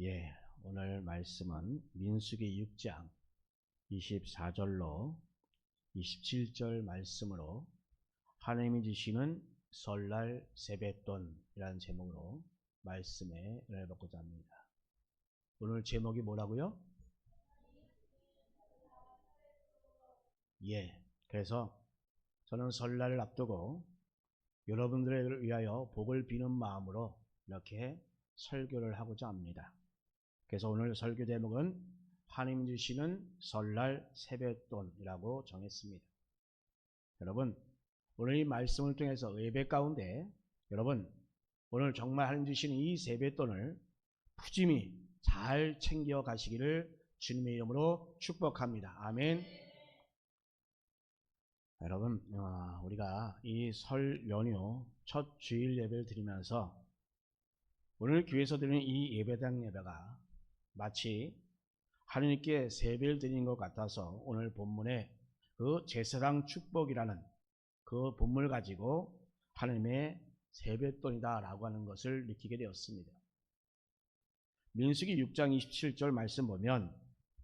예, 오늘 말씀은 민수기 6장 24절로 27절 말씀으로 하나님이 주시는 설날 세뱃돈이라는 제목으로 말씀에 은혜받고자 합니다. 오늘 제목이 뭐라고요? 예, 그래서 저는 설날을 앞두고 여러분들을 위하여 복을 비는 마음으로 이렇게 설교를 하고자 합니다. 그래서 오늘 설교 제목은 하나님 주시는 설날 세뱃돈이라고 정했습니다. 여러분, 오늘 이 말씀을 통해서 예배 가운데 여러분 오늘 정말 하나님 주시는 이 세뱃돈을 푸짐히 잘 챙겨 가시기를 주님의 이름으로 축복합니다. 아멘. 여러분, 우리가 이 설 연휴 첫 주일 예배를 드리면서 오늘 교회에서 드리는 이 예배당 예배가 마치 하나님께 세배를 드리는 것 같아서 오늘 본문에 그 제사장 축복이라는 그 본문을 가지고 하나님의 세뱃돈이다 라고 하는 것을 느끼게 되었습니다. 민수기 6장 27절 말씀 보면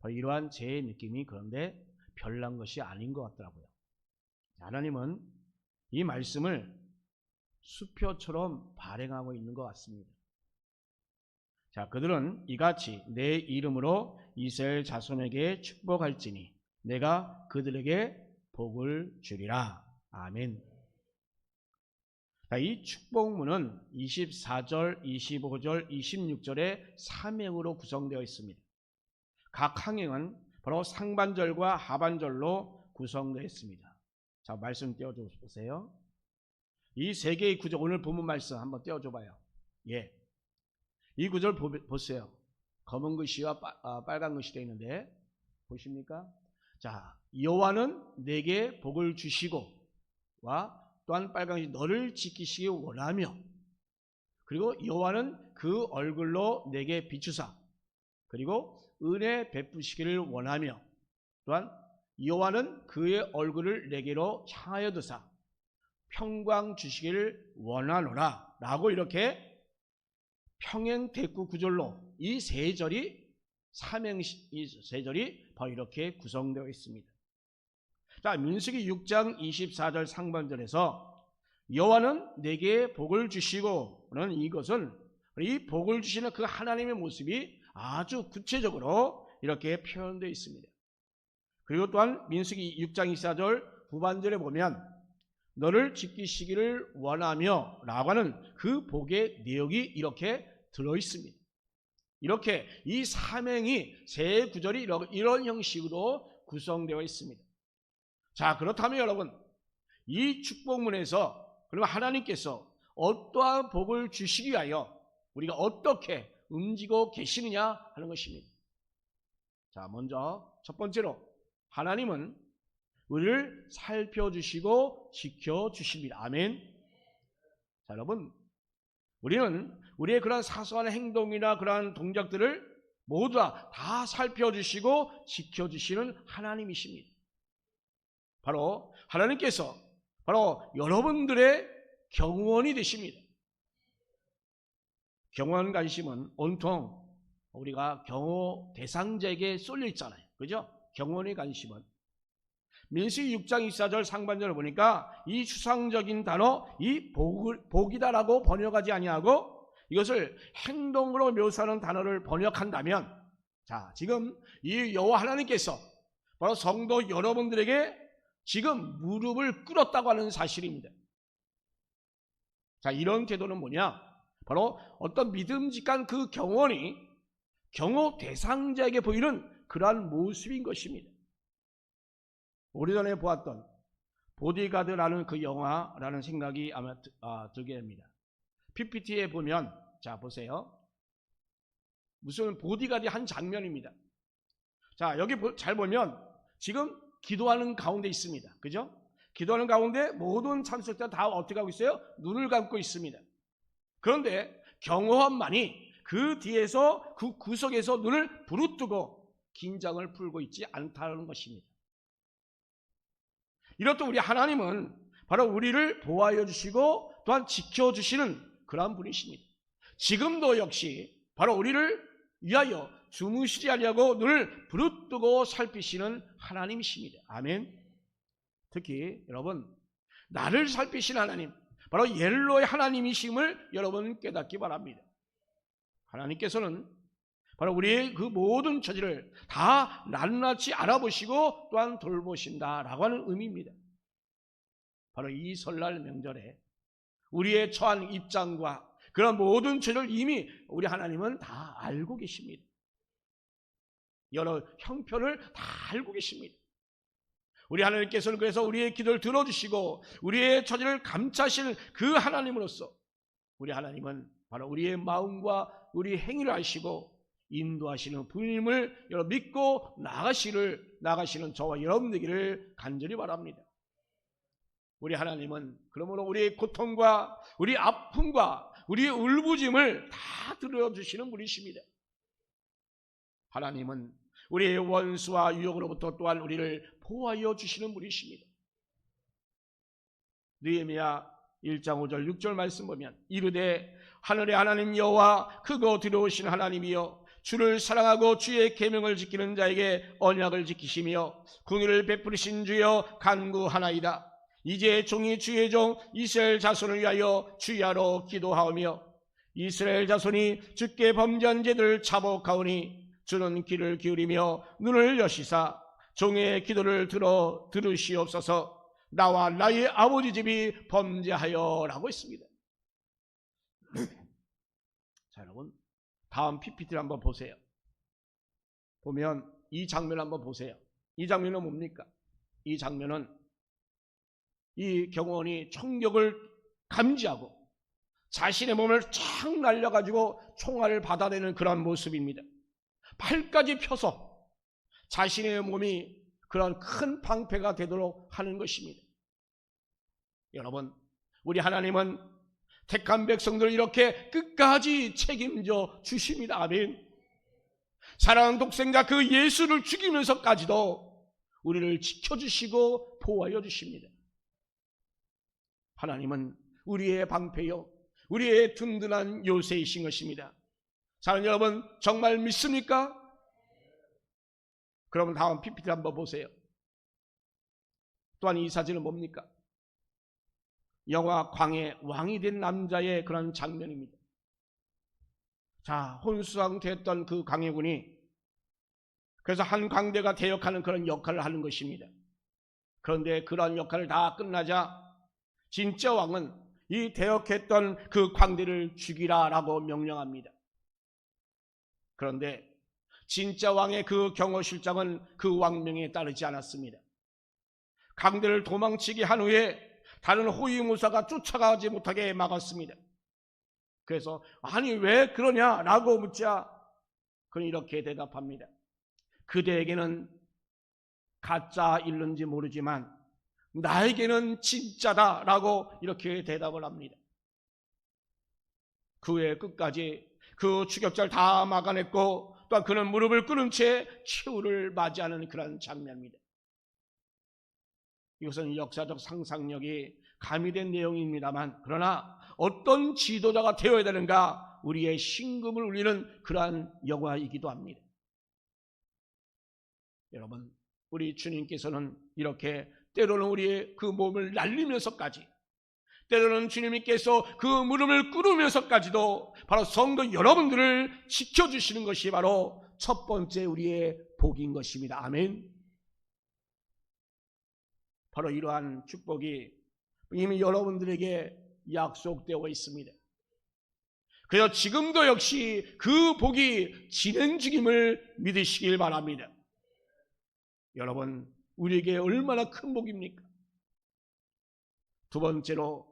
이러한 제 느낌이 그런데 별난 것이 아닌 것 같더라고요. 하나님은 이 말씀을 수표처럼 발행하고 있는 것 같습니다. 자, 그들은 이같이 내 이름으로 이스라엘 자손에게 축복할지니 내가 그들에게 복을 주리라. 아멘. 자, 이 축복문은 24절, 25절, 26절의 삼행으로 구성되어 있습니다. 각 항행은 바로 상반절과 하반절로 구성되어 있습니다. 자, 말씀 띄워줘 보세요. 이 세 개의 구절, 오늘 본문 말씀 한번 띄워줘 봐요. 예. 이 구절 보세요. 검은 글씨와 빨간 글씨 되어 있는데 보십니까? 자, 여호와는 내게 복을 주시고 와 또한 빨간 글씨 너를 지키시기 원하며 그리고 여호와는 그 얼굴로 내게 비추사 그리고 은혜 베푸시기를 원하며 또한 여호와는 그의 얼굴을 내게로 향하여 두사 평강 주시기를 원하노라 라고 이렇게 평행 대구 구절로 이 세 절이 삼행시 세 절이 바로 이렇게 구성되어 있습니다. 자, 민수기 6장 24절 상반절에서 여호와는 내게 복을 주시고는 이것은 이 복을 주시는 그 하나님의 모습이 아주 구체적으로 이렇게 표현되어 있습니다. 그리고 또한 민수기 6장 24절 후반절에 보면 너를 지키시기를 원하며 라고 하는 그 복의 내용이 이렇게 들어있습니다. 이렇게 이 삼행이 세 구절이 이런 형식으로 구성되어 있습니다. 자, 그렇다면 여러분 이 축복문에서 그러면 하나님께서 어떠한 복을 주시기 위하여 우리가 어떻게 움직이고 계시느냐 하는 것입니다. 자, 먼저 첫 번째로 하나님은 우리를 살펴주시고 지켜주십니다. 아멘. 자, 여러분 우리는 우리의 그러한 사소한 행동이나 그러한 동작들을 모두 다 살펴주시고 지켜주시는 하나님이십니다. 바로 하나님께서 바로 여러분들의 경호원이 되십니다. 경호원 관심은 온통 우리가 경호 대상자에게 쏠려 있잖아요. 그죠? 경호원의 관심은 민수기 6장 24절 상반절을 보니까 이 추상적인 단어 이 복이다라고 번역하지 아니하고 이것을 행동으로 묘사하는 단어를 번역한다면 자, 지금 이 여호와 하나님께서 바로 성도 여러분들에게 지금 무릎을 꿇었다고 하는 사실입니다. 자, 이런 태도는 뭐냐? 바로 어떤 믿음직한 그 경호원이 경호 대상자에게 보이는 그러한 모습인 것입니다. 오래전에 보았던 보디가드라는 그 영화라는 생각이 아마 들게 됩니다. PPT에 보면 자 보세요. 무슨 보디가드의 한 장면입니다. 자, 여기 잘 보면 지금 기도하는 가운데 있습니다. 그죠? 기도하는 가운데 모든 참석자 다 어떻게 하고 있어요? 눈을 감고 있습니다. 그런데 경호원만이 그 뒤에서 그 구석에서 눈을 부릅뜨고 긴장을 풀고 있지 않다는 것입니다. 이렇듯 우리 하나님은 바로 우리를 보호하여 주시고 또한 지켜주시는 그러한 분이십니다. 지금도 역시 바로 우리를 위하여 주무시지 아니하고 눈을 부릅뜨고 살피시는 하나님이십니다. 아멘. 특히 여러분, 나를 살피시는 하나님, 바로 엘로의 하나님이심을 여러분 깨닫기 바랍니다. 하나님께서는 바로 우리의 그 모든 처지를 다 낱낱이 알아보시고 또한 돌보신다라고 하는 의미입니다. 바로 이 설날 명절에 우리의 처한 입장과 그런 모든 처지를 이미 우리 하나님은 다 알고 계십니다. 여러 형편을 다 알고 계십니다. 우리 하나님께서는 그래서 우리의 기도를 들어주시고 우리의 처지를 감싸실 그 하나님으로서 우리 하나님은 바로 우리의 마음과 우리 행위를 아시고 인도하시는 분임을 여러분 믿고 나가시는 저와 여러분 되기를 간절히 바랍니다. 우리 하나님은 그러므로 우리의 고통과 우리 아픔과 우리의 울부짖음을 다 들어주시는 분이십니다. 하나님은 우리의 원수와 유혹으로부터 또한 우리를 보호하여 주시는 분이십니다. 느헤미야 1장 5절 6절 말씀 보면 이르되 하늘의 하나님 여호와 크고 두려우신 하나님이여 주를 사랑하고 주의 계명을 지키는 자에게 언약을 지키시며 긍휼을 베푸리신 주여 간구하나이다. 이제 종이 주의 종 이스라엘 자손을 위하여 주야로 기도하오며 이스라엘 자손이 주께 범죄한 죄들을 자복하오니 주는 귀를 기울이며 눈을 여시사 종의 기도를 들으시옵소서. 나와 나의 아버지 집이 범죄하여 라고 했습니다. 자, 여러분 다음 PPT를 한번 보세요. 보면 이 장면 한번 보세요. 이 장면은 뭡니까? 이 장면은 이 경호원이 총격을 감지하고 자신의 몸을 쫙 날려가지고 총알을 받아내는 그런 모습입니다. 팔까지 펴서 자신의 몸이 그런 큰 방패가 되도록 하는 것입니다. 여러분, 우리 하나님은 택한 백성들을 이렇게 끝까지 책임져 주십니다. 아멘. 사랑하는 독생자 그 예수를 죽이면서까지도 우리를 지켜주시고 보호하여 주십니다. 하나님은 우리의 방패요 우리의 든든한 요새이신 것입니다. 사랑하는 여러분, 정말 믿습니까? 그러면 다음 PPT 한번 보세요. 또한 이 사진은 뭡니까? 영화 광해 왕이 된 남자의 그런 장면입니다. 자, 혼수상태했던 그 광해군이 그래서 한 광대가 대역하는 그런 역할을 하는 것입니다. 그런데 그런 역할을 다 끝나자 진짜 왕은 이 대역했던 그 광대를 죽이라라고 명령합니다. 그런데 진짜 왕의 그 경호실장은 그 왕명에 따르지 않았습니다. 광대를 도망치게 한 후에 다른 호위무사가 쫓아가지 못하게 막았습니다. 그래서 아니 왜 그러냐라고 묻자 그는 이렇게 대답합니다. 그대에게는 가짜 일는지 모르지만 나에게는 진짜다라고 이렇게 대답을 합니다. 그 후에 끝까지 그 추격자를 다 막아냈고 또한 그는 무릎을 꿇은 채 최후를 맞이하는 그런 장면입니다. 이것은 역사적 상상력이 가미된 내용입니다만 그러나 어떤 지도자가 되어야 되는가 우리의 심금을 울리는 그러한 영화이기도 합니다. 여러분, 우리 주님께서는 이렇게 때로는 우리의 그 몸을 날리면서까지 때로는 주님께서 그 무릎을 꿇으면서까지도 바로 성도 여러분들을 지켜주시는 것이 바로 첫 번째 우리의 복인 것입니다. 아멘. 바로 이러한 축복이 이미 여러분들에게 약속되어 있습니다. 그래서 지금도 역시 그 복이 진행 중임을 믿으시길 바랍니다. 여러분, 우리에게 얼마나 큰 복입니까? 두 번째로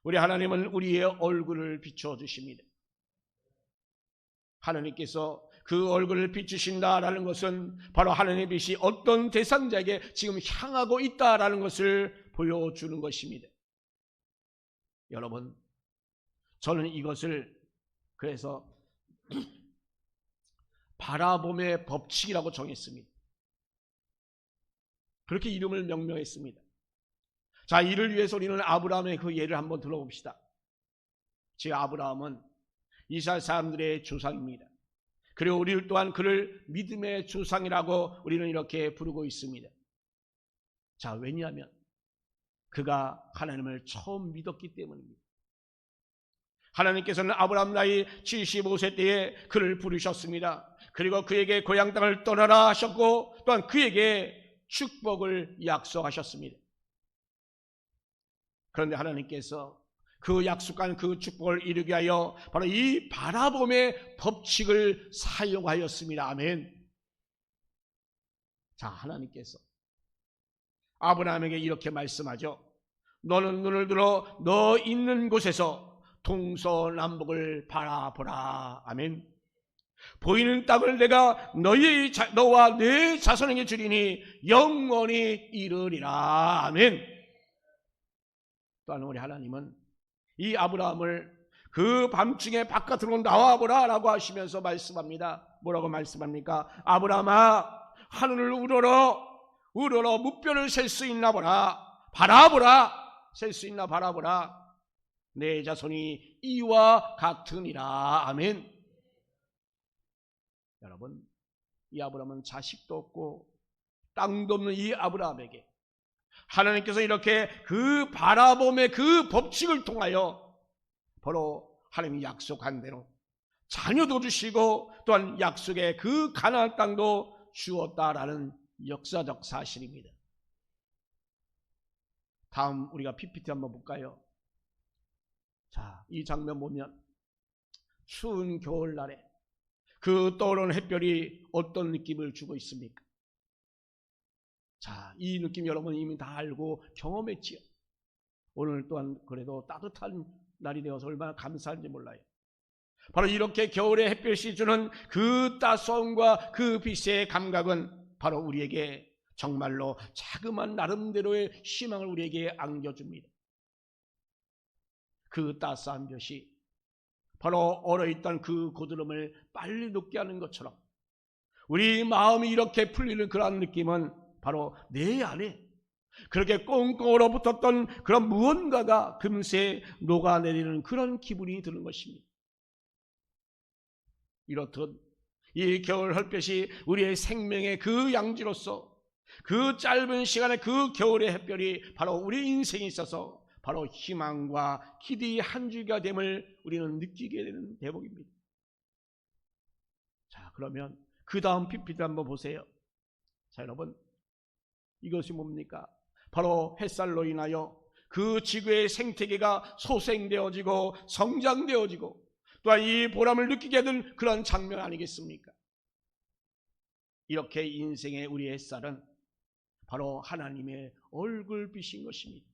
우리 하나님은 우리의 얼굴을 비춰주십니다. 하나님께서 그 얼굴을 비추신다라는 것은 바로 하나님의 빛이 어떤 대상자에게 지금 향하고 있다라는 것을 보여주는 것입니다. 여러분, 저는 이것을 그래서 바라봄의 법칙이라고 정했습니다. 그렇게 이름을 명명했습니다. 자, 이를 위해서 우리는 아브라함의 그 예를 한번 들어봅시다. 제 아브라함은 이스라엘 사람들의 조상입니다. 그리고 우리 또한 그를 믿음의 조상이라고 우리는 이렇게 부르고 있습니다. 자, 왜냐하면 그가 하나님을 처음 믿었기 때문입니다. 하나님께서는 아브라함 나이 75세 때에 그를 부르셨습니다. 그리고 그에게 고향 땅을 떠나라 하셨고 또한 그에게 축복을 약속하셨습니다. 그런데 하나님께서 그 약속한 그 축복을 이루게 하여 바로 이 바라봄의 법칙을 사용하였습니다. 아멘. 자, 하나님께서 아브라함에게 이렇게 말씀하죠. 너는 눈을 들어 너 있는 곳에서 동서남북을 바라보라. 아멘. 보이는 땅을 내가 너와 내 자손에게 주리니 영원히 이르리라. 아멘. 또한 우리 하나님은 이 아브라함을 그 밤중에 바깥으로 나와보라 라고 하시면서 말씀합니다. 뭐라고 말씀합니까? 아브라함아, 하늘을 우러러 무뼈를 셀 수 있나 보라. 바라보라. 셀 수 있나 바라보라. 내 자손이 이와 같으니라. 아멘. 여러분, 이 아브라함은 자식도 없고 땅도 없는 이 아브라함에게 하나님께서 이렇게 그 바라봄의 그 법칙을 통하여 바로 하나님이 약속한 대로 자녀도 주시고 또한 약속의 그 가나안 땅도 주었다라는 역사적 사실입니다. 다음 우리가 PPT 한번 볼까요? 자, 이 장면 보면 추운 겨울날에 그 떠오르는 햇별이 어떤 느낌을 주고 있습니까? 자, 이 느낌 여러분 이미 다 알고 경험했지요. 오늘 또한 그래도 따뜻한 날이 되어서 얼마나 감사한지 몰라요. 바로 이렇게 겨울의 햇볕이 주는 그 따스함과 그 빛의 감각은 바로 우리에게 정말로 자그마한 나름대로의 희망을 우리에게 안겨줍니다. 그 따스한 볕이 바로 얼어있던 그 고드름을 빨리 녹게 하는 것처럼 우리 마음이 이렇게 풀리는 그런 느낌은 바로 내 안에 그렇게 꽁꽁 얼어붙었던 그런 무언가가 금세 녹아내리는 그런 기분이 드는 것입니다. 이렇듯 이 겨울 햇볕이 우리의 생명의 그 양지로서 그 짧은 시간에 그 겨울의 햇볕이 바로 우리 인생에 있어서 바로 희망과 기대의 한 줄기가 됨을 우리는 느끼게 되는 대목입니다. 자, 그러면 그 다음 PPT 한번 보세요. 자, 여러분, 이것이 뭡니까? 바로 햇살로 인하여 그 지구의 생태계가 소생되어지고 성장되어지고 또한 이 보람을 느끼게 된 그런 장면 아니겠습니까? 이렇게 인생의 우리의 햇살은 바로 하나님의 얼굴빛인 것입니다.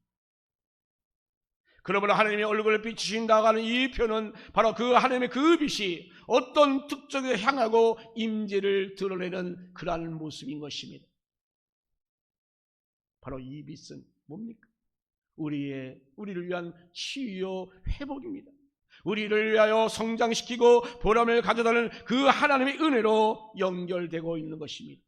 그러므로 하나님의 얼굴을 비추신다고 하는 이 표현은 바로 그 하나님의 그 빛이 어떤 특정에 향하고 임재를 드러내는 그러한 모습인 것입니다. 바로 이 빛은 뭡니까? 우리를 위한 치유요 회복입니다. 우리를 위하여 성장시키고 보람을 가져다는 그 하나님의 은혜로 연결되고 있는 것입니다.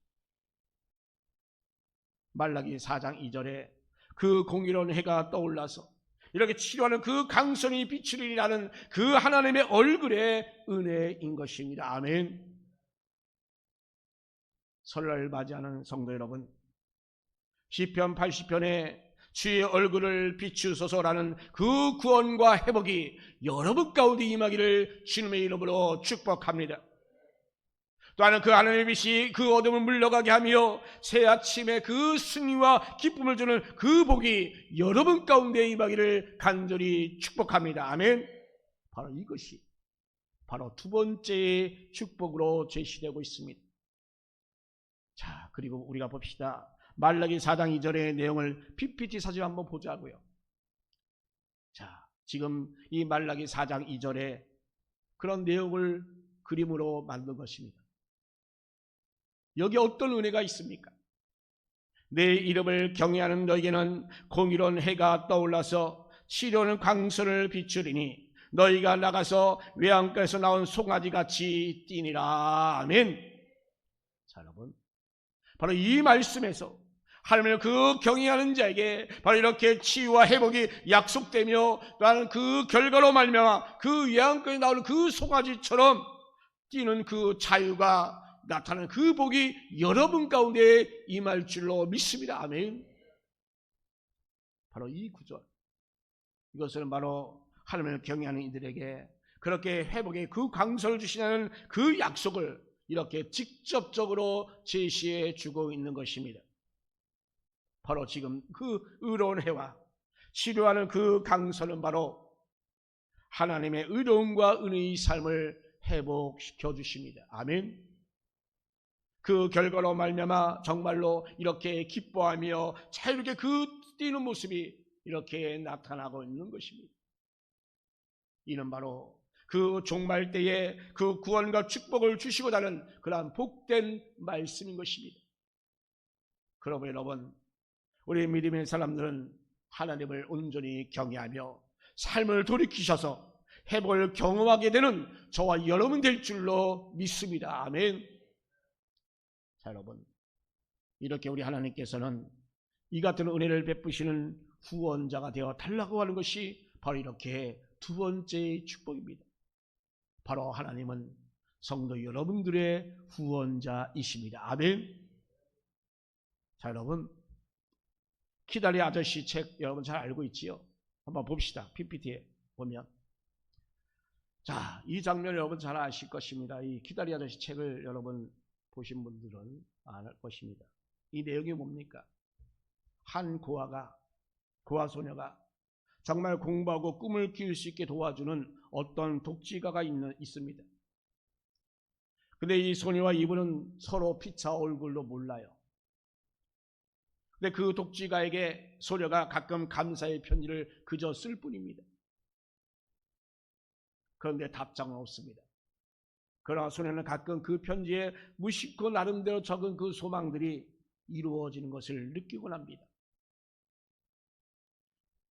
말라기 4장 2절에 그 공의로운 해가 떠올라서 이렇게 치료하는 그 강선이 비추리라는 그 하나님의 얼굴의 은혜인 것입니다. 아멘. 설날을 맞이하는 성도 여러분, 시편 80편에 주의 얼굴을 비추소서라는 그 구원과 회복이 여러분 가운데 임하기를 주님의 이름으로 축복합니다. 또한 그 하나님의 빛이 그 어둠을 물러가게 하며 새 아침에 그 승리와 기쁨을 주는 그 복이 여러분 가운데 임하기를 간절히 축복합니다. 아멘. 바로 이것이 바로 두 번째의 축복으로 제시되고 있습니다. 자, 그리고 우리가 봅시다. 말라기 4장 2절의 내용을 PPT 사진 한번 보자고요. 자, 지금 이 말라기 4장 2절에 그런 내용을 그림으로 만든 것입니다. 여기 어떤 은혜가 있습니까? 내 이름을 경외하는 너에게는 공의로운 해가 떠올라서 치료하는 광선을 비추리니 너희가 나가서 외양간에서 나온 송아지같이 뛰니라. 아멘. 자, 여러분, 바로 이 말씀에서 하나님을 그 경외하는 자에게 바로 이렇게 치유와 회복이 약속되며 또한 그 결과로 말미암아 그 외양간에 나오는 그 송아지처럼 뛰는 그 자유가 나타나는 그 복이 여러분 가운데 임할 줄로 믿습니다. 아멘. 바로 이 구절, 이것은 바로 하나님을 경외하는 이들에게 그렇게 회복의 그 강서를 주시는 그 약속을 이렇게 직접적으로 제시해 주고 있는 것입니다. 바로 지금 그 의로운 해와 치료하는 그 강서는 바로 하나님의 의로움과 은혜의 삶을 회복시켜 주십니다. 아멘. 그 결과로 말미암아 정말로 이렇게 기뻐하며 자유롭게 그 뛰는 모습이 이렇게 나타나고 있는 것입니다. 이는 바로 그 종말 때에 그 구원과 축복을 주시고자 하는 그러한 복된 말씀인 것입니다. 그러므로 여러분, 우리 믿음의 사람들은 하나님을 온전히 경외하며 삶을 돌이키셔서 회복을 경험하게 되는 저와 여러분 될 줄로 믿습니다. 아멘. 자, 여러분, 이렇게 우리 하나님께서는 이 같은 은혜를 베푸시는 후원자가 되어 달라고 하는 것이 바로 이렇게 두 번째의 축복입니다. 바로 하나님은 성도 여러분들의 후원자이십니다. 아멘. 자, 여러분, 키다리 아저씨 책 여러분 잘 알고 있지요? 한번 봅시다. PPT에 보면, 자, 이 장면 여러분 잘 아실 것입니다. 이 키다리 아저씨 책을 여러분 보신 분들은 알 것입니다. 이 내용이 뭡니까? 한 고아 소녀가 정말 공부하고 꿈을 키울 수 있게 도와주는 어떤 독지가가 있습니다. 근데 이 소녀와 이분은 서로 피차 얼굴로 몰라요. 근데 그 독지가에게 소녀가 가끔 감사의 편지를 그저 쓸 뿐입니다. 그런데 답장은 없습니다. 그러나 소녀는 가끔 그 편지에 무심코 나름대로 적은 그 소망들이 이루어지는 것을 느끼곤 합니다.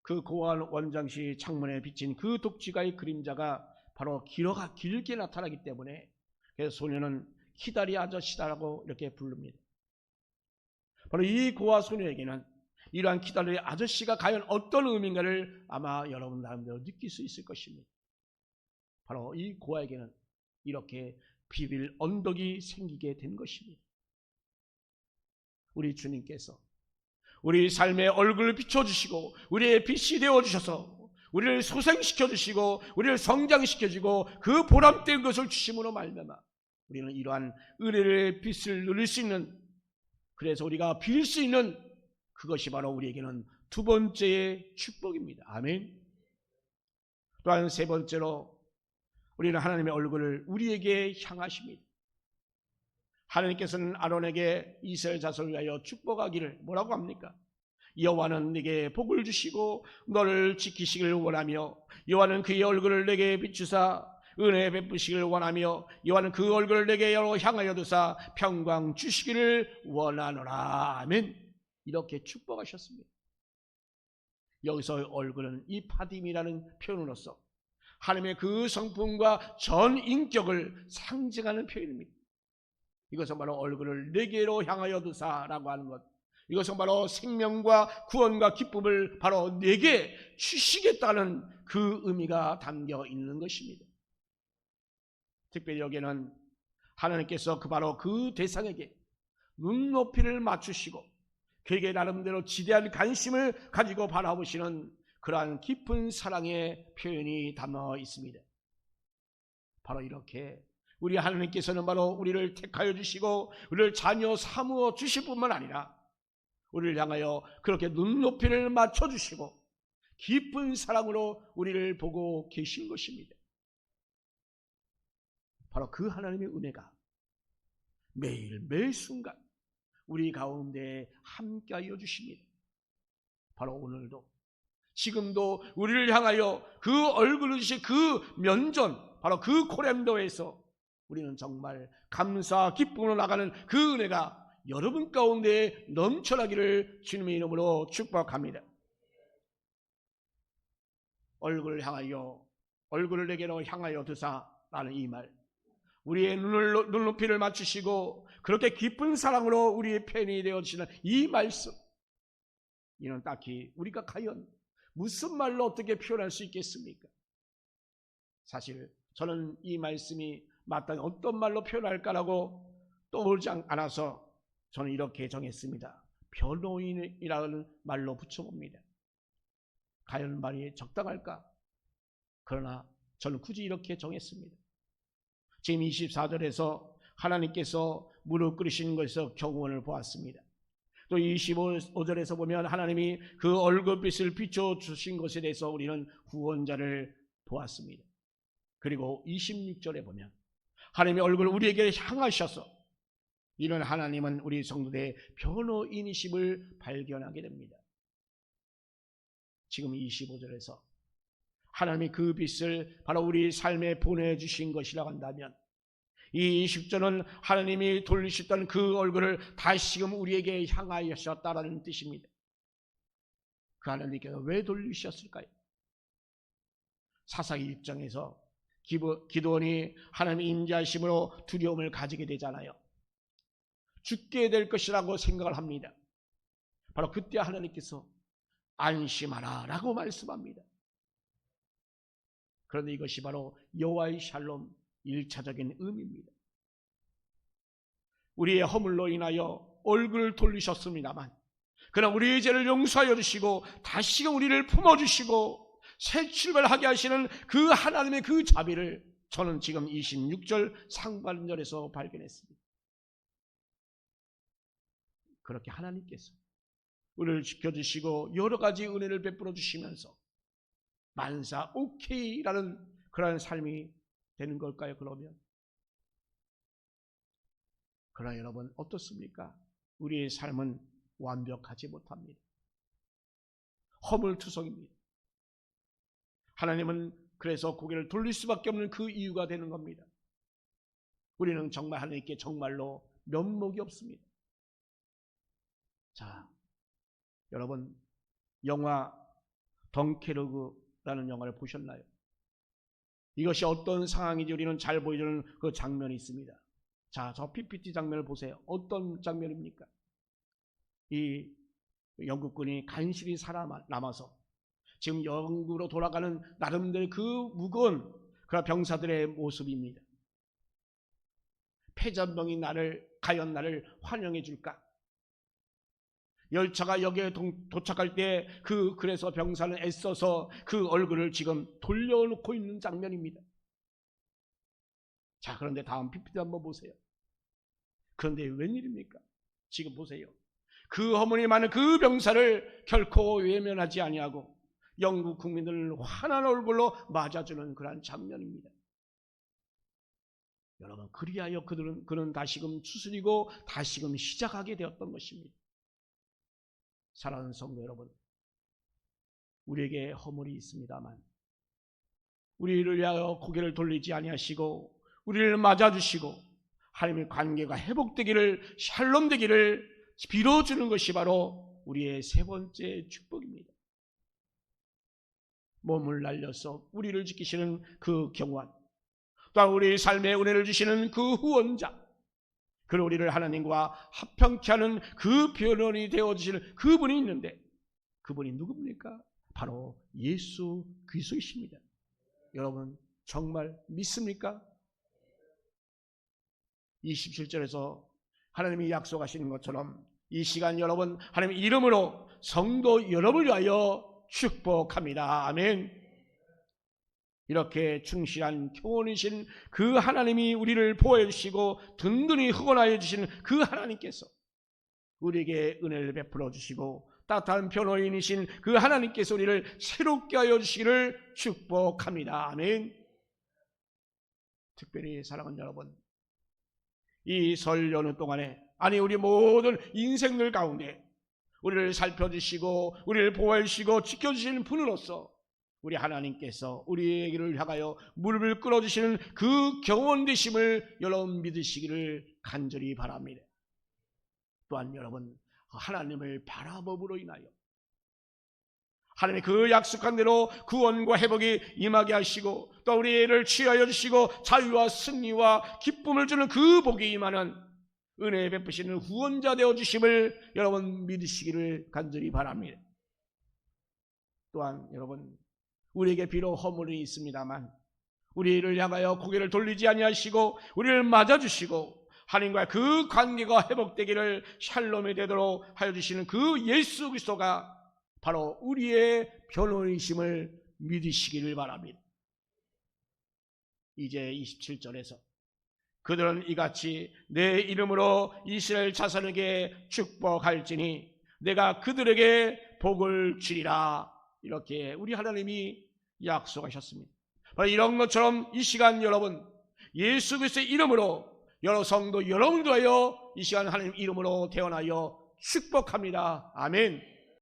그 고아원 원장실 창문에 비친 그 독지가의 그림자가 바로 길게 나타나기 때문에 그래서 소녀는 키다리 아저씨다라고 이렇게 부릅니다. 바로 이 고아 소녀에게는 이러한 키다리 아저씨가 과연 어떤 의미인가를 아마 여러분 나름대로 느낄 수 있을 것입니다. 바로 이 고아에게는 이렇게 비빌 언덕이 생기게 된 것입니다. 우리 주님께서 우리 삶의 얼굴을 비춰주시고 우리의 빛이 되어주셔서 우리를 소생시켜주시고 우리를 성장시켜주고 그 보람된 것을 주심으로 말미암아 우리는 이러한 은혜의 빛을 누릴 수 있는, 그래서 우리가 빌 수 있는 그것이 바로 우리에게는 두 번째의 축복입니다. 아멘. 또한 세 번째로 우리는 하나님의 얼굴을 우리에게 향하십니다. 하나님께서는 아론에게 이스라엘 자손을 위하여 축복하기를 뭐라고 합니까? 여호와는 네게 복을 주시고 너를 지키시기를 원하며 여호와는 그의 얼굴을 내게 비추사 은혜 베푸시기를 원하며 여호와는 그 얼굴을 내게 향하여 두사 평강 주시기를 원하노라. 아멘. 이렇게 축복하셨습니다. 여기서 얼굴은 이 파딤이라는 표현으로서 하나님의 그 성품과 전 인격을 상징하는 표현입니다. 이것은 바로 얼굴을 내게로 향하여 두사라고 하는 것, 이것은 바로 생명과 구원과 기쁨을 바로 내게 주시겠다는 그 의미가 담겨 있는 것입니다. 특별히 여기에는 하나님께서 바로 그 대상에게 눈높이를 맞추시고 그에게 나름대로 지대한 관심을 가지고 바라보시는 그러한 깊은 사랑의 표현이 담아 있습니다. 바로 이렇게 우리 하나님께서는 바로 우리를 택하여 주시고 우리를 자녀 삼어 주실 뿐만 아니라 우리를 향하여 그렇게 눈높이를 맞춰주시고 깊은 사랑으로 우리를 보고 계신 것입니다. 바로 그 하나님의 은혜가 매일 매 순간 우리 가운데 함께하여 주십니다. 바로 오늘도 지금도 우리를 향하여 그 얼굴을 주신 그 면전, 바로 그 코렘도에서 우리는 정말 감사 기쁨으로 나가는 그 은혜가 여러분 가운데 넘쳐나기를 주님의 이름으로 축복합니다. 얼굴을 내게로 향하여 두사라는 이 말, 우리의 눈높이를 맞추시고 그렇게 깊은 사랑으로 우리의 편이 되어주시는 이 말씀, 이는 딱히 우리가 과연 무슨 말로 어떻게 표현할 수 있겠습니까? 사실 저는 이 말씀이 마땅히 어떤 말로 표현할까라고 떠오르지 않아서 저는 이렇게 정했습니다. 변호인이라는 말로 붙여봅니다. 과연 말이 적당할까? 그러나 저는 굳이 이렇게 정했습니다. 지금 24절에서 하나님께서 무릎 꿇으신 것에서 경원을 보았습니다. 또 25절에서 보면 하나님이 그 얼굴빛을 비춰주신 것에 대해서 우리는 구원자를 보았습니다. 그리고 26절에 보면 하나님의 얼굴을 우리에게 향하셔서 이런 하나님은 우리 성도들의 변호인이심을 발견하게 됩니다. 지금 25절에서 하나님이 그 빛을 바로 우리 삶에 보내주신 것이라고 한다면 이 20절은 하나님이 돌리셨던 그 얼굴을 다시금 우리에게 향하셨다라는 뜻입니다. 그 하나님께서 왜 돌리셨을까요? 사사기 입장에서 기드온이 하나님의 임재하심으로 두려움을 가지게 되잖아요. 죽게 될 것이라고 생각을 합니다. 바로 그때 하나님께서 안심하라 라고 말씀합니다. 그런데 이것이 바로 여호와의 샬롬 1차적인 의미입니다. 우리의 허물로 인하여 얼굴을 돌리셨습니다만 그러나 우리의 죄를 용서하여 주시고 다시금 우리를 품어주시고 새 출발하게 하시는 그 하나님의 그 자비를 저는 지금 26절 상반절에서 발견했습니다. 그렇게 하나님께서 우리를 지켜주시고 여러 가지 은혜를 베풀어 주시면서 만사 오케이라는 그러한 삶이 되는 걸까요? 그러나 여러분 어떻습니까? 우리의 삶은 완벽하지 못합니다. 허물투성입니다. 하나님은 그래서 고개를 돌릴 수밖에 없는 그 이유가 되는 겁니다. 우리는 정말 하나님께 정말로 면목이 없습니다. 자, 여러분 영화 덩케르크라는 영화를 보셨나요? 이것이 어떤 상황인지 우리는 잘 보여주는 그 장면이 있습니다. 자, 저 PPT 장면을 보세요. 어떤 장면입니까? 이 영국군이 간신히 살아남아서 지금 영국으로 돌아가는 나름대로 그 무거운 그런 병사들의 모습입니다. 패전병이 과연 나를 환영해 줄까? 열차가 여기에 도착할 때 그래서 병사는 애써서 그 얼굴을 지금 돌려놓고 있는 장면입니다. 자, 그런데 다음 PPT 한번 보세요. 그런데 웬일입니까? 지금 보세요. 그 허물이 많은 그 병사를 결코 외면하지 아니하고 영국 국민들을 환한 얼굴로 맞아주는 그런 장면입니다. 여러분, 그리하여 그는 다시금 추스리고 다시금 시작하게 되었던 것입니다. 사랑하는 성도 여러분, 우리에게 허물이 있습니다만 우리를 위하여 고개를 돌리지 아니하시고 우리를 맞아주시고 하나님의 관계가 회복되기를, 샬롬되기를 빌어주는 것이 바로 우리의 세 번째 축복입니다. 몸을 날려서 우리를 지키시는 그 경호원, 또한 우리 삶에 은혜를 주시는 그 후원자, 그리고 우리를 하나님과 합평케 하는 그 변호인이 되어주시는 그분이 있는데 그분이 누굽니까? 바로 예수 그리스도이십니다. 여러분 정말 믿습니까? 27절에서 하나님이 약속하시는 것처럼 이 시간 여러분 하나님의 이름으로 성도 여러분을 위하여 축복합니다. 아멘. 이렇게 충실한 교원이신 그 하나님이 우리를 보호해 주시고 든든히 후원하여 주시는 그 하나님께서 우리에게 은혜를 베풀어 주시고 따뜻한 변호인이신 그 하나님께서 우리를 새롭게 하여 주시기를 축복합니다. 아멘. 특별히 사랑하는 여러분, 이 설 연휴 동안에 아니 우리 모든 인생들 가운데 우리를 살펴주시고 우리를 보호해 주시고 지켜주시는 분으로서 우리 하나님께서 우리를 향하여 무릎을 꿇어주시는 그 경원 되심을 여러분 믿으시기를 간절히 바랍니다. 또한 여러분 하나님을 바라봄으로 인하여 하나님의 그 약속한 대로 구원과 회복이 임하게 하시고 또 우리를 취하여 주시고 자유와 승리와 기쁨을 주는 그 복이 임하는 은혜 베푸시는 후원자 되어 주심을 여러분 믿으시기를 간절히 바랍니다. 또한 여러분 우리에게 비록 허물이 있습니다만 우리를 향하여 고개를 돌리지 아니하시고 우리를 맞아주시고 하나님과의 그 관계가 회복되기를 샬롬이 되도록 하여 주시는 그 예수 그리스도가 바로 우리의 변호인이심을 믿으시기를 바랍니다. 이제 27절에서 그들은 이같이 내 이름으로 이스라엘 자손에게 축복할지니 내가 그들에게 복을 주리라. 이렇게 우리 하나님이 약속하셨습니다. 바로 이런 것처럼 이 시간 여러분 예수 그리스도의 이름으로 여러 성도 여러분도 하여 이 시간 하나님 이름으로 태어나여 축복합니다. 아멘.